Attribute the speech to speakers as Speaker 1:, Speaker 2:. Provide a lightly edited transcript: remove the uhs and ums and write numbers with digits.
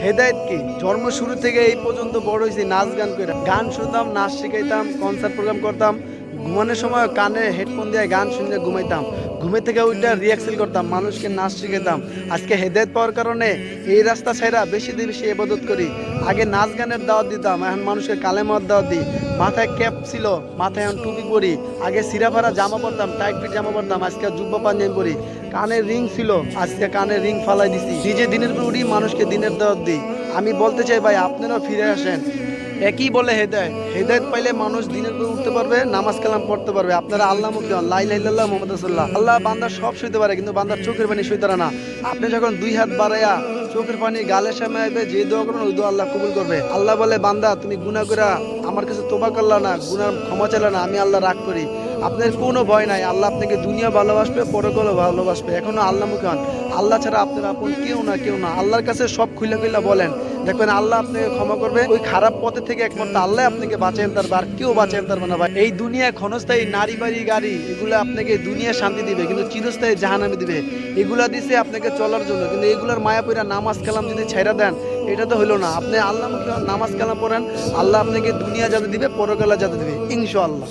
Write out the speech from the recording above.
Speaker 1: হেদায়েত কি? জন্ম শুরু থেকে এই পর্যন্ত বড় হয়েছি নাচ গান করে, গান শুনতাম, নাচ শিখাইতাম, কনসার্ট প্রোগ্রাম করতাম। ঘুমানোর সময় কানে হেডফোন দিয়ে গান শুনে ঘুমাইতাম। ঘুমে থেকে ওইটা রিহার্সেল করতাম, মানুষকে নাচ শিখাইতাম। আজকে হেদায়েত পাওয়ার কারণে এই রাস্তা ছাইরা বেশি দিয়ে বেশি ইবাদত করি। আগে নাচ গানের দাওয়াত দিতাম, এখন মানুষকে কালেমার দাওয়াত দিই। মাথায় ক্যাপ ছিল, মাথায় এখন টুপি পরি। আগে সিরাফারা জামা পরতাম, টাইট ফিট জামা পরতাম, আজকে জুব্বা পাঞ্জাবি পরি। কানে রিং ছিল, আজকে কানে রিং ফালাই দিছি। নিজে দিনের পর উঠি, মানুষকে দিনের দাওয়াত দিই। আমি বলতে চাই ভাই, আপনারাও ফিরে আসেন। একই বলে হেদায়েত, হেদায়েত পাইলে মানুষ দিনের পর উঠতে পারবে, নামাজ কালাম পড়তে পারবে। আপনারা আল্লাহ মুখী হন, লা ইলাহা ইল্লাল্লাহ মুহাম্মাদুর রাসূলুল্লাহ। আল্লাহ বান্দার সব সইতে পারে, কিন্তু বান্দার চোখের পানি সইতে পারে না। আপনি যখন দুই হাত বাড়াইয়া চোখের পানি গালের সামনে আসবে, যে দোয়া করবেন ওই দোয়া আল্লাহ কবুল করবে। আল্লাহ বলে, বান্দা তুমি গুনাহ করে আমার কাছে তওবা করলা না, গুনার ক্ষমা চাইলা না, আমি আল্লাহ রাগ করি। আপনার কোনো ভয় নাই, আল্লাহ আপনাকে দুনিয়া ভালোবাসবে, পরকালও ভালোবাসবে। এখনো আল্লাহ মুখী হন। আল্লাহ ছাড়া আপনার আপন কেউ না, কেউ না। আল্লাহর কাছে সব খুইলা খুইলা বলেন, দেখবেন আল্লাহ আপনাকে ক্ষমা করবে। ওই খারাপ পথে থেকে একমাত্র আল্লাহ আপনাকে বাঁচাইতে পারবে, আর কেউ বাঁচাইতে পারবে না ভাই। এই দুনিয়া ক্ষণস্থায়ী, নারী বাড়ি গাড়ি, এগুলো আপনাকে দুনিয়া শান্তি দিবে, কিন্তু চিরস্থায়ী জাহান্নামে দিবে। এগুলা দিছে আপনাকে চলার জন্য, কিন্তু এগুলার মায়া পইরা নামাজ কালাম যদি ছাইরা দেন, এটা তো হইলো না। আপনি আল্লাহ মুখী হন, নামাজ কালাম পড়েন, আল্লাহ আপনাকে দুনিয়া যাতে দিবে, পরকালে যাতে দিবে ইনশাআল্লাহ।